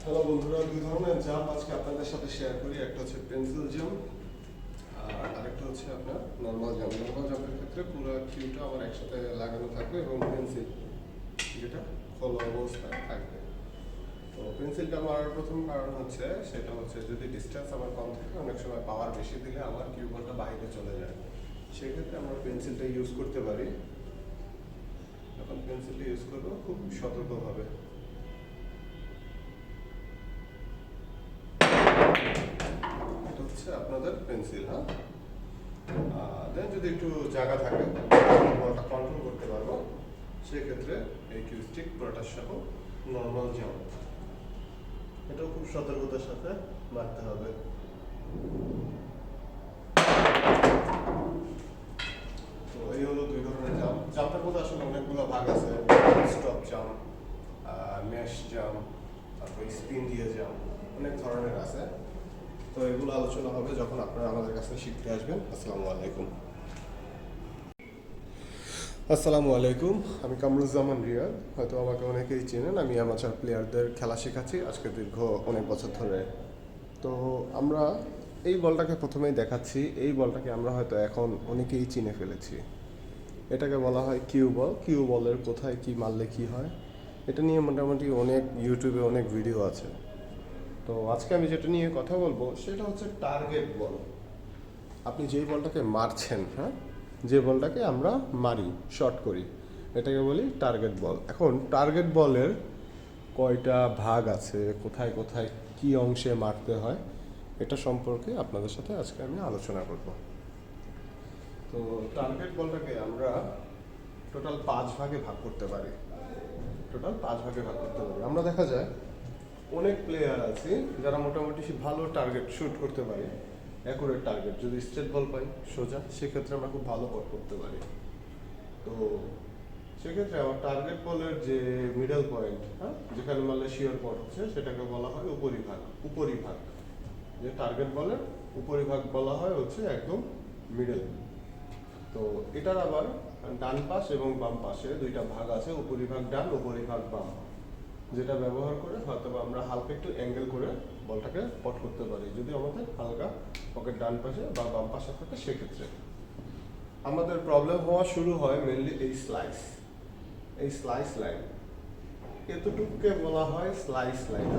Hello বন্ধুরা, দুই ধরনের জাম্প আজকে আপনাদের সাথে শেয়ার করি। একটা হচ্ছে পেন্সিল জাম্প আর আরেকটা হচ্ছে আপনার নর্মাল জাম্প। নর্মাল জাম্পের ক্ষেত্রে পুরো কিউটা আমার একসাথে লাগানো থাকবে এবং পেন্সিল যেটা খোলা অবস্থায় থাকবে। তো পেন্সিলটা মারার প্রথম কারণ হচ্ছে সেটা হচ্ছে যদি ডিস্টেন্স আমার কম থাকে, অনেক সময় পাওয়ার বেশি দিলে আমার কিউ বলটা বাইরে চলে যায়। সেক্ষেত্রে আমরা পেন্সিলটা ইউজ করতে পারি। এখন পেন্সিলটা ইউজ করবো খুব সতর্কভাবে। আপনাদের পেন্সিল, হ্যাঁ, দেন যদি একটু জায়গা থাকে বলটা কন্ট্রোল করতে পারবো, সেক্ষেত্রে এই কিউ স্টিক পুরোটার সহ নর্মাল জাম্প, এটাও খুব সতর্কতার সাথে মারতে হবে। তো এই হলো দুই ধরনের জাম্প। জাম্পের মধ্যে আসলে অনেকগুলো ভাগ আছে, স্টপ জাম্প, ম্যাশ জাম্প, তারপর স্পিন দিয়ে জাম্প, অনেক ধরনের আছে। তো এগুলো আলোচনা হবে যখন আপনারা আমাদের কাছে শিখতে আসবেন। আসসালামু আলাইকুম, আমি কামরুজ্জামান রিয়াদ। হয়তো আমাকে অনেকেই চেনেন, আমি অ্যামাচার প্লেয়ারদের খেলা শেখাচ্ছি আজকে দীর্ঘ অনেক বছর ধরে। তো আমরা এই বলটাকে প্রথমেই দেখাচ্ছি। এই বলটাকে আমরা হয়তো এখন অনেকেই চিনে ফেলেছি। এটাকে বলা হয় কিউ বল। কিউ বলের কোথায় কি মারলে কি হয়, এটা নিয়ে মোটামুটি অনেক ইউটিউবে অনেক ভিডিও আছে। তো আজকে আমি যেটা নিয়ে কথা বলবো সেটা হচ্ছে টার্গেট বল। আপনি যেই বলটাকে মারছেন, হ্যাঁ, যে বলটাকে আমরা মারি, শট করি, এটাকে বলি টার্গেট বল। এখন টার্গেট বলের কয়টা ভাগ আছে, কোথায় কোথায় কি অংশে মারতে হয়, এটা সম্পর্কে আপনাদের সাথে আজকে আমি আলোচনা করব। তো টার্গেট বলটাকে আমরা টোটাল 5 ভাগে ভাগ করতে পারি। আমরা দেখা যায় অনেক প্লেয়ার আছে যারা মোটামুটি ভালো টার্গেট শুট করতে পারে। অ্যাকুরেট টার্গেট যদি স্ট্রেট বল পাই সোজা, সেক্ষেত্রে আমরা খুব ভালো পট করতে পারি। তো সেক্ষেত্রে আমার টার্গেট বলের যে মিডল পয়েন্ট, হ্যাঁ, যেখানে মারলে শিওর পট হচ্ছে, সেটাকে বলা হয় উপরিভাগ। যে টার্গেট বলের উপরিভাগ বলা হয় হচ্ছে একদম মিডল। তো এটার আবার ডান পাশ এবং বাম পাশে দুইটা ভাগ আছে, উপরিভাগ ডান, উপরিভাগ বাম, যেটা ব্যবহার করে হয়তো আমরা হালকা একটু অ্যাঙ্গেল করে বলটাকে পট করতে পারি। যদি আমাদের হালকা পকেট ডান পাশে বা বাম পাশে থাকে, সেক্ষেত্রে আমাদের প্রবলেম হওয়া শুরু হয় মেনলি এই স্লাইস লাইন। এতটুকুকে বলা হয় স্লাইস লাইন।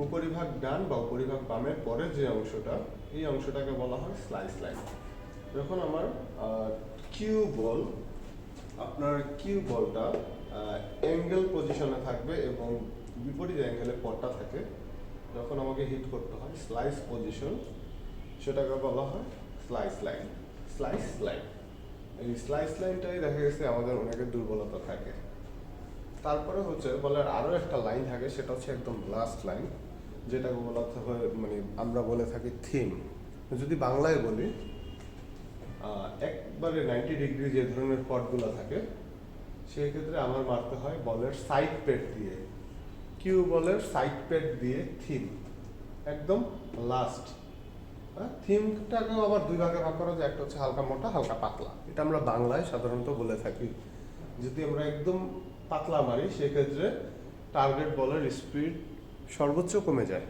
উপরিভাগ ডান বা উপরিভাগ বামের পরে যে অংশটা, এই অংশটাকে বলা হয় স্লাইস লাইন। যখন আমার কিউ বল, আপনার কিউ বলটা অ্যাঙ্গেল পজিশনে থাকবে এবং বিপরীত অ্যাঙ্গেলে পটটা থাকে, যখন আমাকে হিট করতে হয় স্লাইস পজিশন, সেটাকে বলা হয় স্লাইস লাইন। এই স্লাইস লাইনটাই দেখা গেছে আমাদের অনেকের দুর্বলতা থাকে। তারপরে হচ্ছে বলার আরও একটা লাইন থাকে, সেটা হচ্ছে একদম লাস্ট লাইন, যেটাকে বলা হয় মানে আমরা বলে থাকি থিম। যদি বাংলায় বলি, একবারে 90 ডিগ্রি যে ধরনের পটগুলো থাকে, সেই ক্ষেত্রে আমার মারতে হয় বলের সাইড পেট দিয়ে, কিউ বলের সাইড পেট দিয়ে থিম, একদম লাস্ট। থিমটাকেও আবার দুই ভাগে ভাগ করা যায়, একটা হচ্ছে হালকা মোটা, হালকা পাতলা। এটা আমরা বাংলায় সাধারণত বলে থাকি। যদি আমরা একদম পাতলা মারি, সেক্ষেত্রে টার্গেট বলের স্পিড সর্বোচ্চ কমে যায়,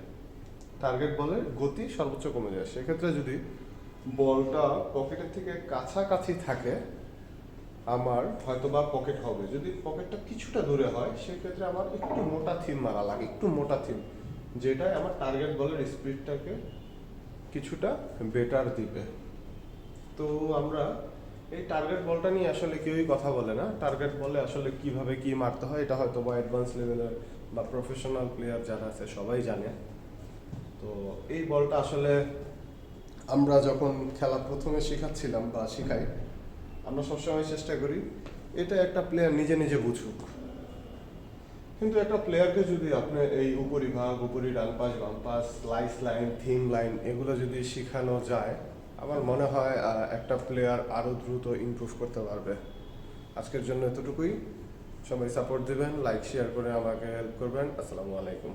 টার্গেট বলের গতি সর্বোচ্চ কমে যায়। সেক্ষেত্রে যদি বলটা পকেটের থেকে কাছাকাছি থাকে, আমার হয়তো বা পকেট হবে। যদি পকেটটা কিছুটা দূরে হয়, সেক্ষেত্রে আমার একটু মোটা থিম মারা লাগে, একটু মোটা থিম, যেটাই আমার টার্গেট বলের স্পিডটাকে কিছুটা বেটার দিবে। তো আমরা এই টার্গেট বলটা নিয়ে আসলে কেউই কথা বলে না। টার্গেট বলে আসলে কিভাবে কি মারতে হয়, এটা হয়তো বা অ্যাডভান্স লেভেলের বা প্রফেশনাল প্লেয়ার যারা আছে সবাই জানে। তো এই বলটা আসলে আমরা যখন খেলা প্রথমে শেখাচ্ছিলাম বা শিখাই, আমরা সবসময় চেষ্টা করি এটা একটা প্লেয়ার নিজে নিজে বুঝুক। কিন্তু একটা প্লেয়ারকে যদি আপনি এই উপরিভাগ, উপরি ডান পাশ, বাম পাশ, স্লাইস লাইন, থিম লাইন, এগুলো যদি শেখানো যায়, আমার মনে হয় একটা প্লেয়ার আরও দ্রুত ইমপ্রুভ করতে পারবে। আজকের জন্য এতটুকুই। সবাই সাপোর্ট দিবেন, লাইক শেয়ার করে আমাকে হেল্প করবেন। আসসালামু আলাইকুম।